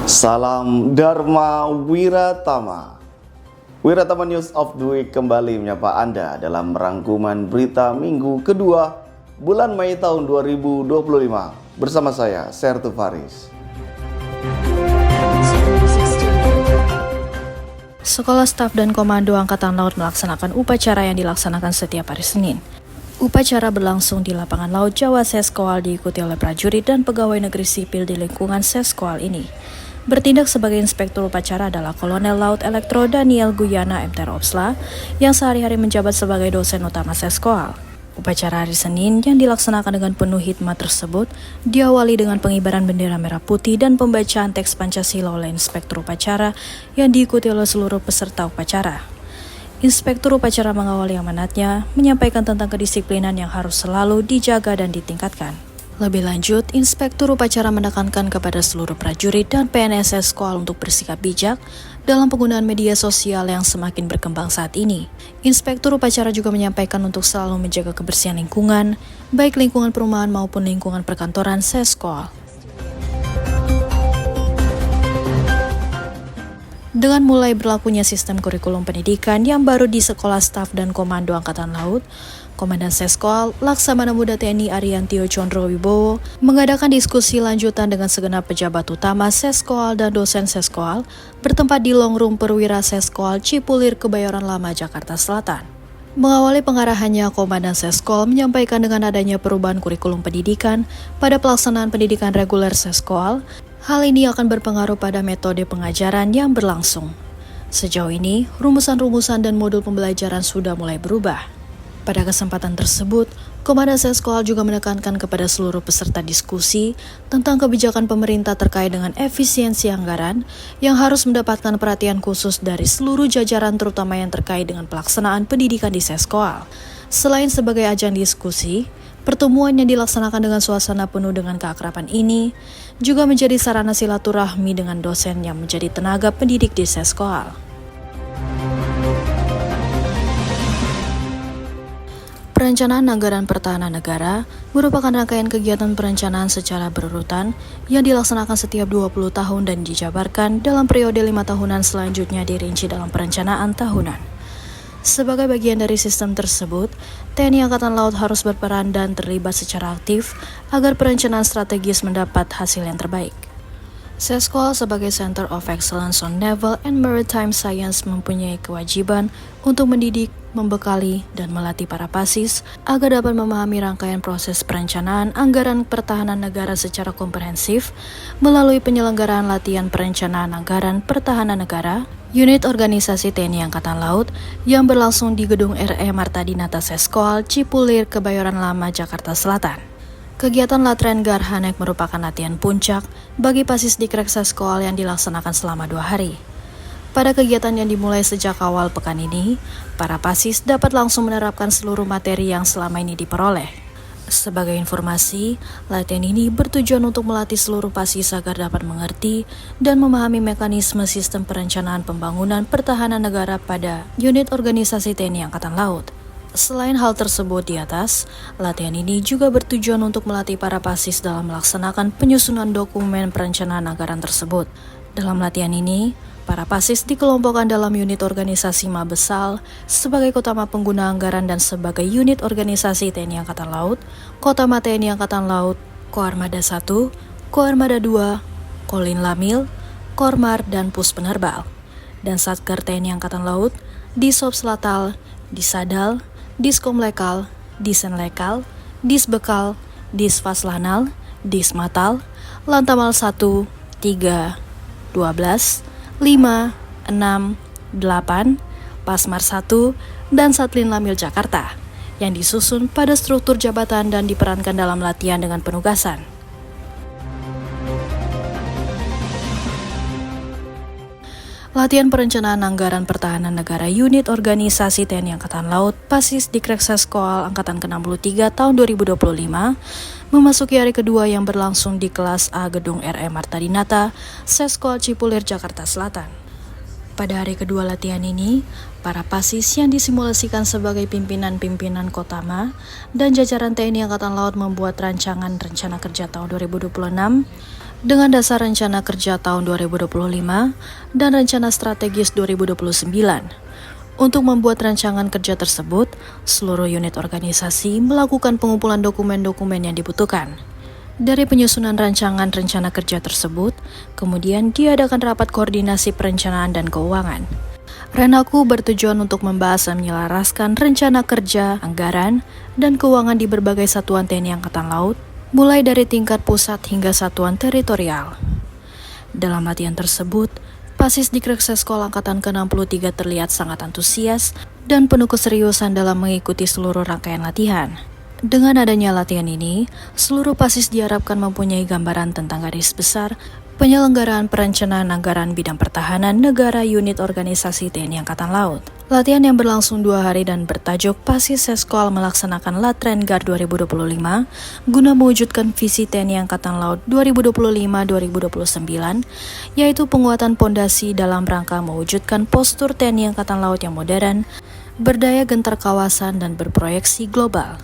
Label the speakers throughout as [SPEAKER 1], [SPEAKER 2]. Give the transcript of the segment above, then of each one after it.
[SPEAKER 1] Salam Dharma Wiratama. Wiratama News of the Week kembali menyapa Anda dalam rangkuman berita minggu kedua bulan Mei tahun 2025 bersama saya, Sertu Faris.
[SPEAKER 2] Sekolah Staf dan Komando Angkatan Laut melaksanakan upacara yang dilaksanakan setiap hari Senin. Upacara berlangsung di lapangan laut Jawa Seskoal diikuti oleh prajurit dan pegawai negeri sipil di lingkungan Seskoal ini. Bertindak sebagai inspektur upacara adalah Kolonel Laut Elektro Daniel Guyana MT Opsla yang sehari-hari menjabat sebagai dosen utama Seskoal. Upacara hari Senin yang dilaksanakan dengan penuh hikmat tersebut diawali dengan pengibaran bendera merah putih dan pembacaan teks Pancasila oleh inspektur upacara yang diikuti oleh seluruh peserta upacara. Inspektur upacara mengawali amanatnya, menyampaikan tentang kedisiplinan yang harus selalu dijaga dan ditingkatkan. Lebih lanjut, Inspektur upacara menekankan kepada seluruh prajurit dan PNS Seskoal untuk bersikap bijak dalam penggunaan media sosial yang semakin berkembang saat ini. Inspektur upacara juga menyampaikan untuk selalu menjaga kebersihan lingkungan, baik lingkungan perumahan maupun lingkungan perkantoran Seskoal. Dengan mulai berlakunya sistem kurikulum pendidikan yang baru di Sekolah Staf dan Komando Angkatan Laut, Komandan Seskoal, Laksamana Muda TNI Ariantio Condro Wibowo, mengadakan diskusi lanjutan dengan segenap pejabat utama Seskoal dan dosen Seskoal bertempat di Longroom Perwira Seskoal Cipulir, Kebayoran Lama, Jakarta Selatan. Mengawali pengarahannya, Komandan Seskoal menyampaikan dengan adanya perubahan kurikulum pendidikan pada pelaksanaan pendidikan reguler Seskoal, hal ini akan berpengaruh pada metode pengajaran yang berlangsung. Sejauh ini, rumusan-rumusan dan modul pembelajaran sudah mulai berubah. Pada kesempatan tersebut, Komandan Seskoal juga menekankan kepada seluruh peserta diskusi tentang kebijakan pemerintah terkait dengan efisiensi anggaran yang harus mendapatkan perhatian khusus dari seluruh jajaran terutama yang terkait dengan pelaksanaan pendidikan di Seskoal. Selain sebagai ajang diskusi, pertemuan yang dilaksanakan dengan suasana penuh dengan keakraban ini juga menjadi sarana silaturahmi dengan dosen yang menjadi tenaga pendidik di Seskoal. Perencanaan Anggaran Pertahanan Negara merupakan rangkaian kegiatan perencanaan secara berurutan yang dilaksanakan setiap 20 tahun dan dijabarkan dalam periode 5 tahunan selanjutnya dirinci dalam perencanaan tahunan. Sebagai bagian dari sistem tersebut, TNI Angkatan Laut harus berperan dan terlibat secara aktif agar perencanaan strategis mendapat hasil yang terbaik. Seskoal sebagai Center of Excellence on Naval and Maritime Science mempunyai kewajiban untuk mendidik, membekali, dan melatih para pasis agar dapat memahami rangkaian proses perencanaan anggaran pertahanan negara secara komprehensif melalui penyelenggaraan latihan perencanaan anggaran pertahanan negara, unit organisasi TNI Angkatan Laut yang berlangsung di Gedung RE Marta Dinata Seskoal, Cipulir, Kebayoran Lama, Jakarta Selatan. Kegiatan Latren Garhanek merupakan latihan puncak bagi pasis Dikrek Seskoal yang dilaksanakan selama 2 hari. Pada kegiatan yang dimulai sejak awal pekan ini, para pasis dapat langsung menerapkan seluruh materi yang selama ini diperoleh. Sebagai informasi, latihan ini bertujuan untuk melatih seluruh pasis agar dapat mengerti dan memahami mekanisme sistem perencanaan pembangunan pertahanan negara pada unit organisasi TNI Angkatan Laut. Selain hal tersebut di atas, latihan ini juga bertujuan untuk melatih para pasis dalam melaksanakan penyusunan dokumen perencanaan anggaran tersebut. Dalam latihan ini, para pasis dikelompokkan dalam unit organisasi Mabesal sebagai Kotama Pengguna Anggaran dan sebagai unit organisasi TNI Angkatan Laut, Kotama TNI Angkatan Laut, Koarmada 1, Koarmada 2, Kolin Lamil, Kormar, dan Pus Penerbal. Dan Satker TNI Angkatan Laut, Disob Selatal, Disadal, Diskomlekal, Disenlekal, Disbekal, Disfaslanal, Dismatal, Lantamal 1, 3, 12, 5, 6, 8, Pasmar 1, dan Satlin Lamil Jakarta, yang disusun pada struktur jabatan dan diperankan dalam latihan dengan penugasan. Latihan Perencanaan Anggaran Pertahanan Negara Unit Organisasi TNI Angkatan Laut Pasis Dikrek Seskoal Angkatan ke-63 tahun 2025 memasuki hari kedua yang berlangsung di kelas A Gedung RE Marta Dinata, Seskoal Cipulir, Jakarta Selatan. Pada hari kedua latihan ini, para pasis yang disimulasikan sebagai pimpinan-pimpinan Kotama dan jajaran TNI Angkatan Laut membuat rancangan rencana kerja tahun 2026 dengan dasar rencana kerja tahun 2025 dan rencana strategis 2029. Untuk membuat rancangan kerja tersebut, seluruh unit organisasi melakukan pengumpulan dokumen-dokumen yang dibutuhkan. Dari penyusunan rancangan rencana kerja tersebut, kemudian diadakan rapat koordinasi perencanaan dan keuangan. Renakku bertujuan untuk membahas dan menyelaraskan rencana kerja, anggaran, dan keuangan di berbagai satuan TNI Angkatan Laut, mulai dari tingkat pusat hingga satuan teritorial. Dalam latihan tersebut, Pasis Dikrek Seskol Angkatan ke-63 terlihat sangat antusias dan penuh keseriusan dalam mengikuti seluruh rangkaian latihan. Dengan adanya latihan ini, seluruh pasis diharapkan mempunyai gambaran tentang garis besar penyelenggaraan perencanaan anggaran bidang pertahanan negara unit organisasi TNI Angkatan Laut. Latihan yang berlangsung 2 hari dan bertajuk Pasis Seskol melaksanakan Latrengar 2025 guna mewujudkan visi TNI Angkatan Laut 2025-2029, yaitu penguatan pondasi dalam rangka mewujudkan postur TNI Angkatan Laut yang modern, berdaya gentar kawasan dan berproyeksi global.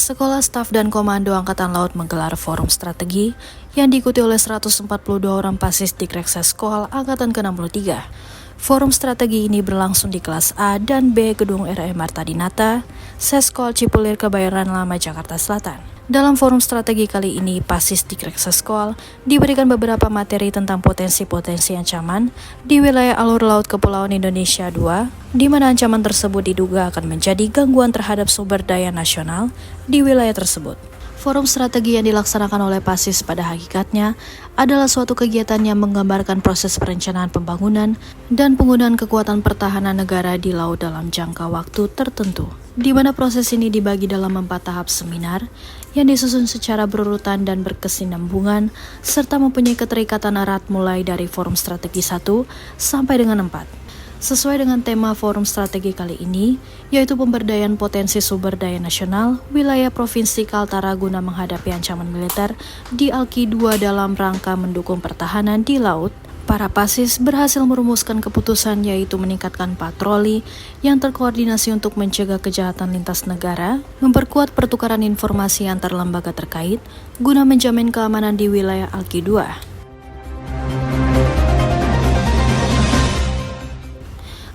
[SPEAKER 2] Sekolah Staf dan Komando Angkatan Laut menggelar forum strategi yang diikuti oleh 142 orang pasis Dikrek Seskol Angkatan ke-63. Forum strategi ini berlangsung di kelas A dan B Gedung RE Marta Dinata, Seskol Cipulir Kebayoran Lama, Jakarta Selatan. Dalam forum strategi kali ini, pasis Dikrek Seskol diberikan beberapa materi tentang potensi-potensi ancaman di wilayah alur laut Kepulauan Indonesia II, di mana ancaman tersebut diduga akan menjadi gangguan terhadap sumber daya nasional di wilayah tersebut. Forum strategi yang dilaksanakan oleh pasis pada hakikatnya adalah suatu kegiatan yang menggambarkan proses perencanaan pembangunan dan penggunaan kekuatan pertahanan negara di laut dalam jangka waktu tertentu, di mana proses ini dibagi dalam 4 tahap seminar yang disusun secara berurutan dan berkesinambungan serta mempunyai keterikatan erat mulai dari forum strategi 1 sampai dengan 4. Sesuai dengan tema forum strategi kali ini, yaitu pemberdayaan potensi sumber daya nasional wilayah Provinsi Kaltara guna menghadapi ancaman militer di Alki 2 dalam rangka mendukung pertahanan di laut, para pasis berhasil merumuskan keputusan yaitu meningkatkan patroli yang terkoordinasi untuk mencegah kejahatan lintas negara, memperkuat pertukaran informasi antar lembaga terkait guna menjamin keamanan di wilayah Alki 2.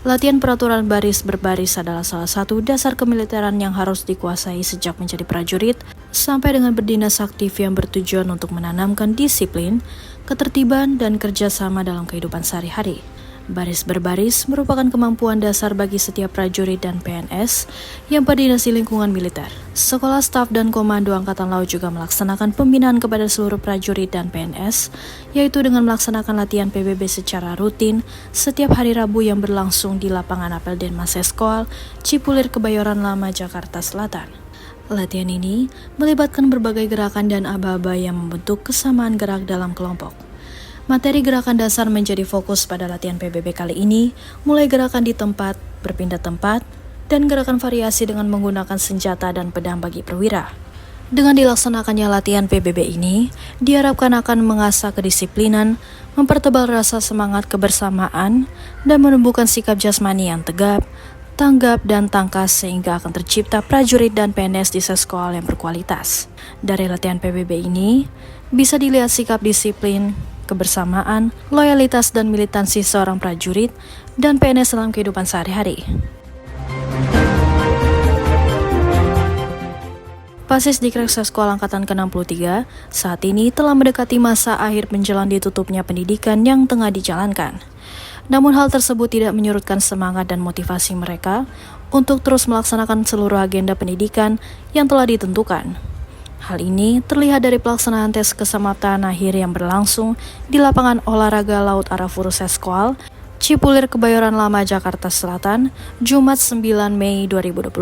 [SPEAKER 2] Latihan peraturan baris berbaris adalah salah satu dasar kemiliteran yang harus dikuasai sejak menjadi prajurit sampai dengan berdinas aktif yang bertujuan untuk menanamkan disiplin, ketertiban, dan kerjasama dalam kehidupan sehari-hari. Baris berbaris merupakan kemampuan dasar bagi setiap prajurit dan PNS yang berdinas di lingkungan militer. Sekolah Staf dan Komando Angkatan Laut juga melaksanakan pembinaan kepada seluruh prajurit dan PNS, yaitu dengan melaksanakan latihan PBB secara rutin setiap hari Rabu yang berlangsung di lapangan apel Denmas Seskol, Cipulir Kebayoran Lama, Jakarta Selatan. Latihan ini melibatkan berbagai gerakan dan aba-aba yang membentuk kesamaan gerak dalam kelompok. Materi gerakan dasar menjadi fokus pada latihan PBB kali ini, mulai gerakan di tempat, berpindah tempat, dan gerakan variasi dengan menggunakan senjata dan pedang bagi perwira. Dengan dilaksanakannya latihan PBB ini, diharapkan akan mengasah kedisiplinan, mempertebal rasa semangat kebersamaan, dan menumbuhkan sikap jasmani yang tegap, tanggap, dan tangkas sehingga akan tercipta prajurit dan PNS di Seskol yang berkualitas. Dari latihan PBB ini, bisa dilihat sikap disiplin, kebersamaan, loyalitas, dan militansi seorang prajurit dan PNS dalam kehidupan sehari-hari. Pasis Dikrek Seskol Angkatan ke-63 saat ini telah mendekati masa akhir menjelang ditutupnya pendidikan yang tengah dijalankan. Namun hal tersebut tidak menyurutkan semangat dan motivasi mereka untuk terus melaksanakan seluruh agenda pendidikan yang telah ditentukan. Hal ini terlihat dari pelaksanaan tes kesamaptaan akhir yang berlangsung di lapangan olahraga Laut Arafuru Seskol, Cipulir Kebayoran Lama, Jakarta Selatan, Jumat 9 Mei 2025.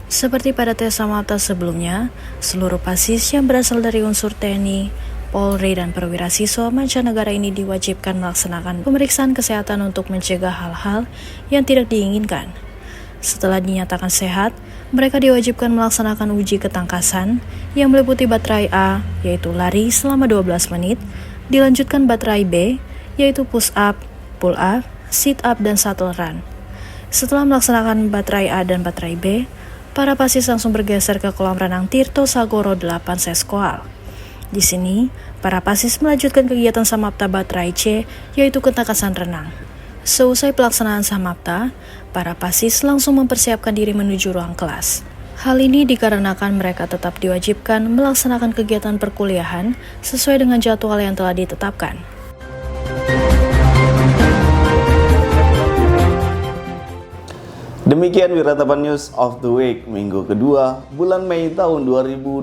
[SPEAKER 2] Seperti pada tes samapta sebelumnya, seluruh pasis yang berasal dari unsur TNI, Polri, dan perwira siswa mancanegara ini diwajibkan melaksanakan pemeriksaan kesehatan untuk mencegah hal-hal yang tidak diinginkan. Setelah dinyatakan sehat, mereka diwajibkan melaksanakan uji ketangkasan yang meliputi baterai A, yaitu lari selama 12 menit, Dilanjutkan baterai B, yaitu push up, pull up, sit up, dan shuttle run. Setelah melaksanakan baterai A dan baterai B, para pasis langsung bergeser ke kolam renang Tirto Sagoro 8 Seskoal. Di sini, para pasis melanjutkan kegiatan samapta baterai C, yaitu ketangkasan renang. Seusai pelaksanaan samapta, para pasis langsung mempersiapkan diri menuju ruang kelas. Hal ini dikarenakan mereka tetap diwajibkan melaksanakan kegiatan perkuliahan sesuai dengan jadwal yang telah ditetapkan.
[SPEAKER 1] Demikian Wiratapan News of the Week minggu kedua bulan Mei tahun 2025.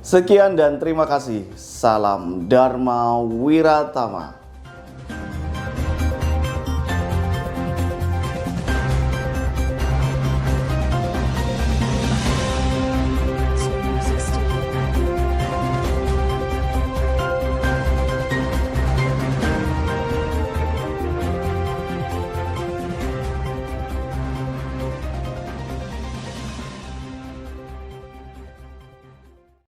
[SPEAKER 1] Sekian dan terima kasih. Salam Dharma Wiratama.